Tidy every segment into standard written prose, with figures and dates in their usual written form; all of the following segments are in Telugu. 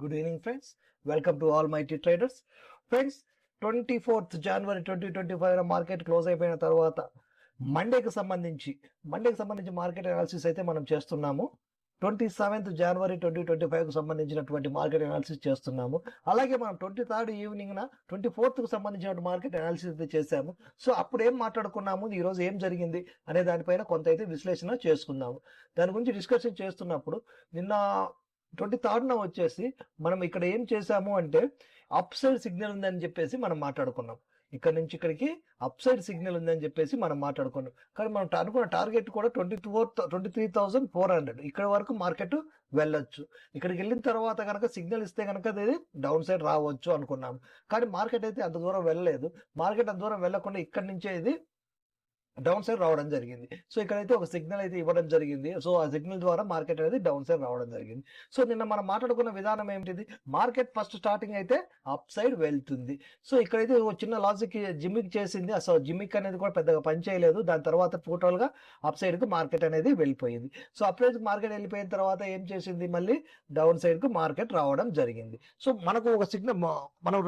Good evening, friends. Welcome to all mighty traders. Friends, 24th January 2025 market close అయిపోయిన తర్వాత మండేకి సంబంధించి మార్కెట్ అనాలిసిస్ అయితే మనం చేస్తున్నాము. 27th January 2025 సంబంధించినటువంటి మార్కెట్ అనాలిసిస్ చేస్తున్నాము. అలాగే మనం 23rd ఈవినింగ్న 24th సంబంధించిన మార్కెట్ అనాలిసిస్ అయితే చేశాము. సో అప్పుడు ఏం మాట్లాడుకున్నాము, ఈరోజు ఏం జరిగింది అనే దానిపైన కొంత అయితే విశ్లేషణ చేసుకుందాము. దాని గురించి డిస్కషన్ చేస్తున్నప్పుడు నిన్న 23rd వచ్చేసి మనం ఇక్కడ ఏం చేసాము అంటే అప్ సైడ్ సిగ్నల్ ఉందని చెప్పేసి మనం మాట్లాడుకున్నాం. ఇక్కడ నుంచి ఇక్కడికి అప్ సైడ్ సిగ్నల్ ఉందని చెప్పేసి మనం మాట్లాడుకున్నాం. కానీ మనం అనుకున్న టార్గెట్ కూడా 23,400 ఇక్కడ వరకు మార్కెట్ వెళ్ళొచ్చు. ఇక్కడికి వెళ్ళిన తర్వాత కనుక సిగ్నల్ ఇస్తే కనుక అది డౌన్ సైడ్ రావచ్చు అనుకున్నాము. కానీ మార్కెట్ అయితే అంత దూరం వెళ్ళలేదు. మార్కెట్ అంత దూరం వెళ్ళకుండా ఇక్కడ నుంచే ఇది డౌన్ సైడ్ రావడం జరిగింది. సో ఇక్కడైతే ఒక సిగ్నల్ అయితే ఇవ్వడం జరిగింది. సో ఆ సిగ్నల్ ద్వారా మార్కెట్ అనేది డౌన్ సైడ్ రావడం జరిగింది. సో నిన్న మనం మాట్లాడుకున్న విధానం ఏమిటిది, మార్కెట్ ఫస్ట్ స్టార్టింగ్ అయితే అప్ సైడ్ వెళ్తుంది. సో ఇక్కడైతే ఒక చిన్న లాజిక్ జిమ్మిక్ చేసింది. అసలు జిమ్మిక్ అనేది కూడా పెద్దగా పని చేయలేదు. దాని తర్వాత టోటల్ గా అప్ సైడ్ కు మార్కెట్ అనేది వెళ్ళిపోయింది. సో అప్ సైడ్ మార్కెట్ వెళ్ళిపోయిన తర్వాత ఏం చేసింది, మళ్ళీ డౌన్ సైడ్ కు మార్కెట్ రావడం జరిగింది. సో మనకు ఒక సిగ్నల్, మనం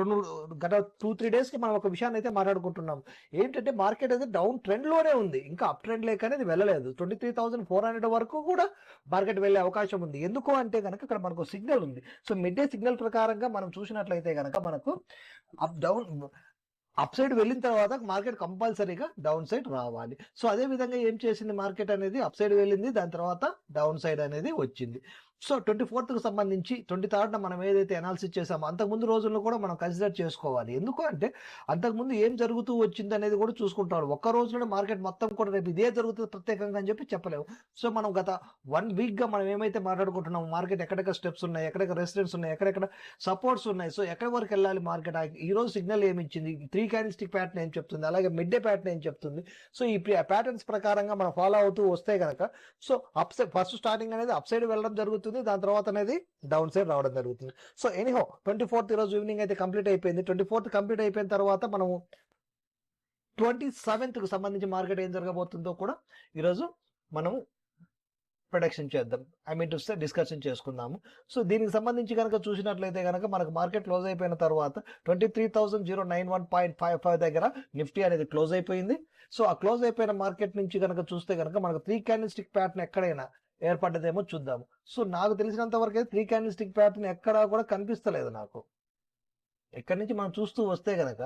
గత 2-3 days కి మనం ఒక విషయాన్ని అయితే మాట్లాడుకుంటున్నాం. ఏంటంటే మార్కెట్ అయితే డౌన్ ట్రెండ్ లోనే ఉంది, ఇంకా అప్ ట్రెండ్ లేక అనేది వెళ్ళలేదు. 23,400 వరకు కూడా మార్కెట్ వెళ్ళే అవకాశం ఉంది. ఎందుకు అంటే కనుక ఇక్కడ మనకు సిగ్నల్ ఉంది. సో మిడ్ డే సిగ్నల్ ప్రకారంగా మనం చూసినట్లయితే కనుక మనకు అప్ సైడ్ వెళ్ళిన తర్వాత మార్కెట్ కంపల్సరీగా డౌన్ సైడ్ రావాలి. సో అదే విధంగా ఏం చేసింది, మార్కెట్ అనేది అప్ సైడ్ వెళ్ళింది, దాని తర్వాత డౌన్ సైడ్ అనేది వచ్చింది. సో 24th సంబంధించి 23rd మనం ఏదైతే అనాలిసిస్ చేసామో అంతకుముందు రోజుల్లో కూడా మనం కన్సిడర్ చేసుకోవాలి. ఎందుకు అంటే అంతకుముందు ఏం జరుగుతూ వచ్చింది అనేది కూడా చూసుకుంటారు. ఒక్క రోజులోనే మార్కెట్ మొత్తం కూడా రేపు ఇదే జరుగుతుంది ప్రత్యేకంగా అని చెప్పి చెప్పలేము. సో మనం గత 1 week గా మనం ఏమైతే మాట్లాడుకుంటున్నాము, మార్కెట్ ఎక్కడెక్కడ స్టెప్స్ ఉన్నాయి, ఎక్కడెక్కడ రెసిస్టెన్స్ ఉన్నాయి, ఎక్కడెక్కడ సపోర్ట్స్ ఉన్నాయి, సో ఎక్కడి వరకు వెళ్ళాలి మార్కెట్, ఈ రోజు సిగ్నల్ ఏమి ఇచ్చింది, 3 క్యాండిల్స్టిక్ ప్యాటర్న్ ఏం చెప్తుంది, అలాగే మిడ్ డే ప్యాటర్న్ ఏం చెప్తుంది. సో ఈ ప్యాటర్న్స్ ప్రకారంగా మనం ఫాలో అవుతూ వస్తే కనుక so up side first starting అనేది అప్ సైడ్ వెళ్ళడం జరుగుతుంది, దాని తర్వాత అనేది డౌన్ సైడ్ రావడం జరుగుతుంది. సో ఎనీహో 24th ఈరోజు ఈవినింగ్ అయితే కంప్లీట్ అయిపోయింది. 24th కంప్లీట్ అయిపోయిన తర్వాత మనము 27th కు సంబంధించి మార్కెట్ ఏం జరగబోతుందో కూడా ఈరోజు మనం ప్రొడక్షన్ చేద్దాం, డిస్కషన్ చేసుకుందాము. సో దీనికి సంబంధించి కనుక చూసినట్లయితే కనుక మనకు మార్కెట్ క్లోజ్ అయిపోయిన తర్వాత 23,091.55 దగ్గర నిఫ్టీ అనేది క్లోజ్ అయిపోయింది. సో ఆ క్లోజ్ అయిపోయిన మార్కెట్ నుంచి కనుక చూస్తే కనుక మనకు 3 క్యాండిల్స్టిక్ ప్యాటర్న్ ఎక్కడైనా ఏర్పడ్డదేమో చూద్దాము. సో నాకు తెలిసినంత వరకు అయితే 3 క్యాండిల్స్టిక్ ప్యాటర్న్ ఎక్కడా కూడా కనిపిస్తలేదు నాకు. ఎక్కడి నుంచి మనం చూస్తూ వస్తే కనుక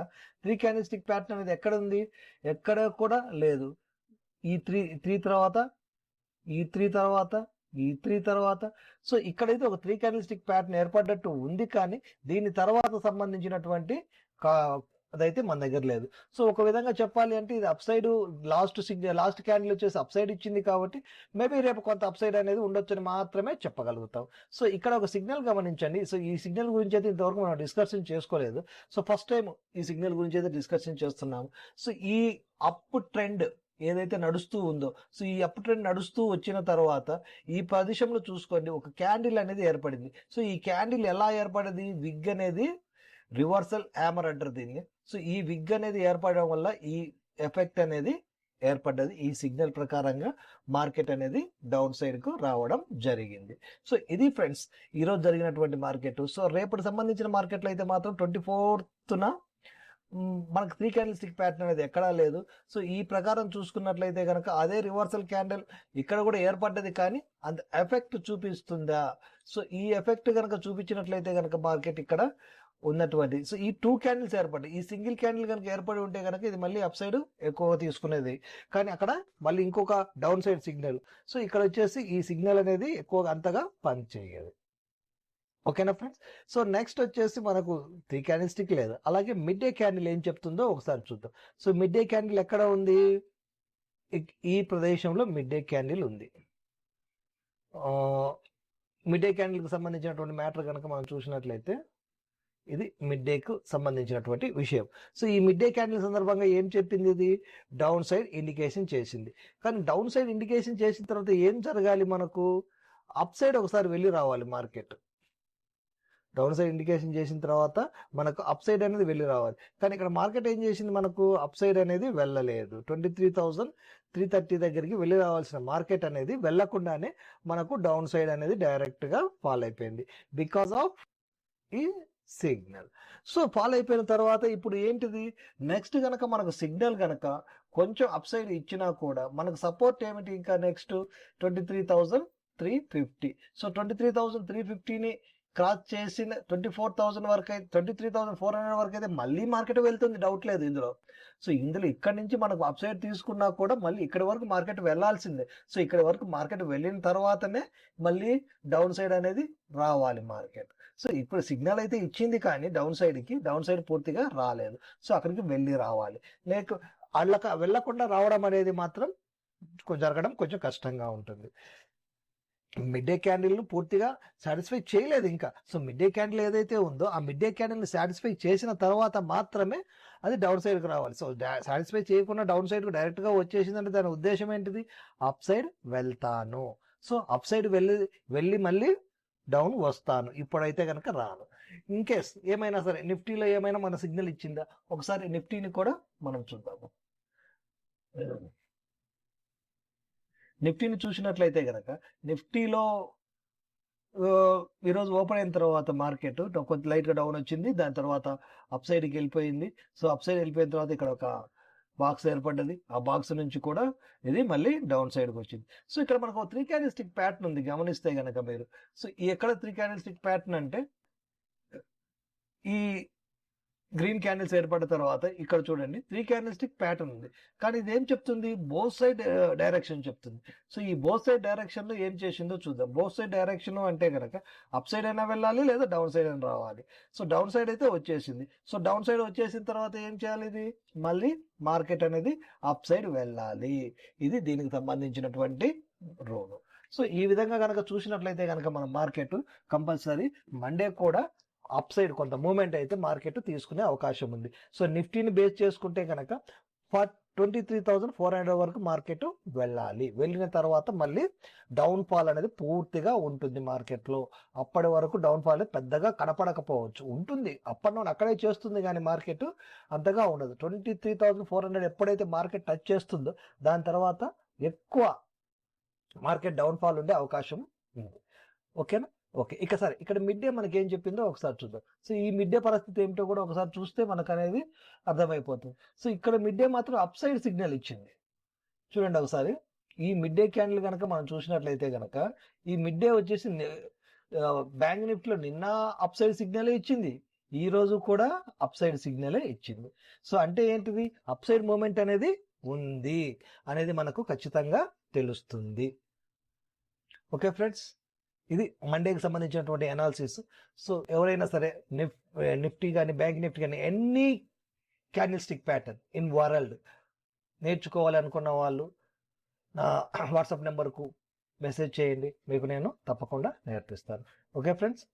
3 క్యాండిల్స్టిక్ ప్యాటర్న్ అనేది ఎక్కడ ఉంది, ఎక్కడ కూడా లేదు. ఈ త్రీ తర్వాత ఈ 3 తర్వాత ఈ 3 తర్వాత సో ఇక్కడైతే ఒక 3 క్యాండిల్స్టిక్ ప్యాటర్న్ ఏర్పడ్డట్టు ఉంది, కానీ దీని తర్వాత సంబంధించినటువంటి అదైతే మన దగ్గర లేదు. సో ఒక విధంగా చెప్పాలి అంటే ఇది అప్ సైడ్ లాస్ట్ క్యాండిల్ వచ్చేసి అప్ సైడ్ ఇచ్చింది, కాబట్టి మేబీ రేపు కొంత అప్ సైడ్ అనేది ఉండొచ్చని మాత్రమే చెప్పగలుగుతాం. సో ఇక్కడ ఒక సిగ్నల్ గమనించండి. సో ఈ సిగ్నల్ గురించి అయితే ఇంతవరకు మనం డిస్కషన్ చేసుకోలేదు. సో ఫస్ట్ టైం ఈ సిగ్నల్ గురించి అయితే డిస్కషన్ చేస్తున్నాము. సో ఈ అప్ ట్రెండ్ ఏదైతే నడుస్తూ ఉందో, సో ఈ అప్ ట్రెండ్ నడుస్తూ వచ్చిన తర్వాత ఈ ప్రదేశంలో చూసుకోండి ఒక క్యాండిల్ అనేది ఏర్పడింది. సో ఈ క్యాండిల్ ఎలా ఏర్పడింది, విగ్ అనేది రివర్సల్ హ్యామర్ అంటారు దీన్ని. సో ఈ విగ్ అనేది ఏర్పడడం వల్ల ఈ ఎఫెక్ట్ అనేది ఏర్పడ్డది. ఈ సిగ్నల్ ప్రకారంగా మార్కెట్ అనేది డౌన్ సైడ్ కు రావడం జరిగింది. సో ఇది ఫ్రెండ్స్ ఈరోజు జరిగినటువంటి మార్కెట్. సో రేపటి సంబంధించిన మార్కెట్లో అయితే మాత్రం 24th మనకు 3 క్యాండిల్స్టిక్ ప్యాటర్న్ అనేది ఎక్కడా లేదు. సో ఈ ప్రకారం చూసుకున్నట్లయితే కనుక అదే రివర్సల్ క్యాండిల్ ఇక్కడ కూడా ఏర్పడ్డది, కానీ అంత ఎఫెక్ట్ చూపిస్తుందా, సో ఈ ఎఫెక్ట్ కనుక చూపించినట్లయితే కనుక మార్కెట్ ఇక్కడ ఉన్నటువంటి సో ఈ 2 క్యాండిల్స్ ఏర్పడ్డాయి. ఈ సింగిల్ క్యాండిల్ కనుక ఏర్పడి ఉంటే కనుక ఇది మళ్ళీ అప్ సైడ్ ఎక్కువగా తీసుకునేది, కానీ అక్కడ మళ్ళీ ఇంకొక డౌన్ సైడ్ సిగ్నల్. సో ఇక్కడ వచ్చేసి ఈ సిగ్నల్ అనేది ఎక్కువగా అంతగా పనిచేయదు. ఓకేనా ఫ్రెండ్స్. సో నెక్స్ట్ వచ్చేసి మనకు 3 క్యాండిల్స్టిక్ లేదు. అలాగే మిడ్ డే క్యాండిల్ ఏం చెప్తుందో ఒకసారి చూద్దాం. సో మిడ్ డే క్యాండిల్ ఎక్కడ ఉంది, ఈ ప్రదేశంలో మిడ్ డే క్యాండిల్ ఉంది. మిడ్ డే క్యాండిల్కి సంబంధించినటువంటి మ్యాటర్ కనుక మనం చూసినట్లయితే ఇది మిడ్ డేకు సంబంధించినటువంటి విషయం. సో ఈ మిడ్ డే క్యాండిల్ సందర్భంగా ఏం చెప్పింది, ఇది డౌన్ సైడ్ ఇండికేషన్ చేసింది. కానీ డౌన్ సైడ్ ఇండికేషన్ చేసిన తర్వాత ఏం జరగాలి, మనకు అప్ సైడ్ ఒకసారి వెళ్ళి రావాలి మార్కెట్. డౌన్ సైడ్ ఇండికేషన్ చేసిన తర్వాత మనకు అప్ సైడ్ అనేది వెళ్ళి రావాలి, కానీ ఇక్కడ మార్కెట్ ఏం చేసింది, మనకు అప్ సైడ్ అనేది వెళ్ళలేదు. 23,330 దగ్గరికి వెళ్ళి రావాల్సిన మార్కెట్ అనేది వెళ్లకుండానే మనకు డౌన్ సైడ్ అనేది డైరెక్ట్ గా ఫాల్ అయిపోయింది. బికాస్ ఆఫ్ ఈ సిగ్నల్. సో ఫాలో అయిపోయిన తర్వాత ఇప్పుడు ఏంటిది, నెక్స్ట్ గనక మనకు సిగ్నల్ గనక కొంచెం అప్ సైడ్ ఇచ్చినా కూడా మనకు సపోర్ట్ ఏమిటి, ఇంకా నెక్స్ట్ 23,350. సో 23,350ని క్రాస్ చేసిన 24,000 వరకు అయితే, 23,400 వరకు అయితే మళ్ళీ మార్కెట్ వెళ్తుంది, డౌట్ లేదు ఇందులో. సో ఇందులో ఇక్కడ నుంచి మనకు అప్ సైడ్ తీసుకున్నా కూడా మళ్ళీ ఇక్కడ వరకు మార్కెట్ వెళ్ళాల్సిందే. సో ఇక్కడ వరకు మార్కెట్ వెళ్ళిన తర్వాతనే మళ్ళీ డౌన్ సైడ్ అనేది రావాలి మార్కెట్. సో ఇప్పుడు సిగ్నల్ అయితే ఇచ్చింది కానీ డౌన్ సైడ్ పూర్తిగా రాలేదు. సో అక్కడికి వెళ్ళి రావాలి. లేక వెళ్ళకుండా రావడం అనేది మాత్రం జరగడం కొంచెం కష్టంగా ఉంటుంది. మిడ్ డే క్యాండిల్ను పూర్తిగా సాటిస్ఫై చేయలేదు ఇంకా. సో మిడ్ డే క్యాండిల్ ఏదైతే ఉందో ఆ మిడ్ డే క్యాండిల్ని సాటిస్ఫై చేసిన తర్వాత మాత్రమే అది డౌన్ సైడ్కి రావాలి. సో సాటిస్ఫై చేయకుండా డౌన్ సైడ్కి డైరెక్ట్గా వచ్చేసిందంటే దాని ఉద్దేశం ఏంటిది, అప్ సైడ్ వెళ్తాను. సో అప్ సైడ్ వెళ్ళి మళ్ళీ డౌన్ వస్తాను, ఇప్పుడైతే కనుక రాను. ఇన్ కేస్ ఏమైనా సరే నిఫ్టీలో ఏమైనా మన సిగ్నల్ ఇచ్చిందా, ఒకసారి నిఫ్టీని కూడా మనం చూద్దాము. నిఫ్టీని చూసినట్లయితే కనుక నిఫ్టీలో ఈరోజు ఓపెన్ అయిన తర్వాత మార్కెట్ కొంచెం లైట్గా డౌన్ వచ్చింది, దాని తర్వాత అప్ సైడ్కి వెళ్ళిపోయింది. సో అప్ సైడ్ వెళ్ళిపోయిన తర్వాత ఇక్కడ ఒక బాక్స్ ఏర్పడ్డది, ఆ బాక్స్ నుంచి కూడా ఇది మళ్ళీ డౌన్ సైడ్కి వచ్చింది. సో ఇక్కడ మనకు 3 క్యాండిల్స్టిక్ ప్యాటర్న్ ఉంది, గమనిస్తే కనుక మీరు. సో ఎక్కడ 3 క్యాండిల్స్టిక్ ప్యాటర్న్ అంటే ఈ గ్రీన్ క్యాండిల్స్ ఏర్పడిన తర్వాత ఇక్కడ చూడండి 3 క్యాండిల్స్టిక్ ప్యాటర్న్ ఉంది. కానీ ఇది ఏం చెప్తుంది, బోత్ సైడ్ డైరెక్షన్ చెప్తుంది. సో ఈ బోత్ సైడ్ డైరెక్షన్ లో ఏం చేసిందో చూద్దాం. బోత్ సైడ్ డైరెక్షన్ అంటే కనుక అప్ సైడ్ అయినా వెళ్ళాలి లేదా డౌన్ సైడ్ అయినా రావాలి. సో డౌన్ సైడ్ అయితే వచ్చేసింది. సో డౌన్ సైడ్ వచ్చేసిన తర్వాత ఏం చేయాలి, ఇది మళ్ళీ మార్కెట్ అనేది అప్ సైడ్ వెళ్ళాలి. ఇది దీనికి సంబంధించినటువంటి రూల్. సో ఈ విధంగా కనుక చూసినట్లయితే కనుక మన మార్కెట్ కంపల్సరీ మండే కూడా అప్ సైడ్ కొంత మూమెంట్ అయితే మార్కెట్ తీసుకునే అవకాశం ఉంది. సో నిఫ్టీని బేస్ చేసుకుంటే కనుక 23,400 వరకు మార్కెట్ వెళ్ళాలి. వెళ్ళిన తర్వాత మళ్ళీ డౌన్ ఫాల్ అనేది పూర్తిగా ఉంటుంది మార్కెట్లో. అప్పటి వరకు డౌన్ ఫాల్ అనేది పెద్దగా కనపడకపోవచ్చు, ఉంటుంది అప్ అండ్ డౌన్ అక్కడే చేస్తుంది, కానీ మార్కెట్ అంతగా ఉండదు. 23,400 ఎప్పుడైతే మార్కెట్ టచ్ చేస్తుందో దాని తర్వాత ఎక్కువ మార్కెట్ డౌన్ ఫాల్ ఉండే అవకాశం ఉంది. ఓకేనా, ఓకే. ఇక సరే ఇక్కడ మిడ్ డే మనకి ఏం చెప్పిందో ఒకసారి చూద్దాం. సో ఈ మిడ్ డే పరిస్థితి ఏమిటో కూడా ఒకసారి చూస్తే మనకు అనేది అర్థమైపోతుంది. సో ఇక్కడ మిడ్ డే మాత్రం అప్ సైడ్ సిగ్నల్ ఇచ్చింది, చూడండి ఒకసారి. ఈ మిడ్ డే క్యాండిల్ కనుక మనం చూసినట్లయితే కనుక ఈ మిడ్ డే వచ్చేసి బ్యాంక్ నిఫ్టీలో నిన్న అప్ సైడ్ సిగ్నలే ఇచ్చింది, ఈ రోజు కూడా అప్ సైడ్ సిగ్నలే ఇచ్చింది. సో అంటే ఏంటిది, అప్ సైడ్ మూమెంట్ అనేది ఉంది అనేది మనకు ఖచ్చితంగా తెలుస్తుంది. ఓకే ఫ్రెండ్స్, ఇది మండేకి సంబంధించినటువంటి అనాలిసిస్. సో ఎవరైనా సరే నిఫ్టీ కానీ బ్యాంక్ నిఫ్టీ కానీ any candle stick pattern in world నేర్చుకోవాలి అనుకున్న వాళ్ళు నా వాట్సాప్ నెంబర్కు మెసేజ్ చేయండి, మీకు నేను తప్పకుండా నేర్పిస్తాను. Okay friends.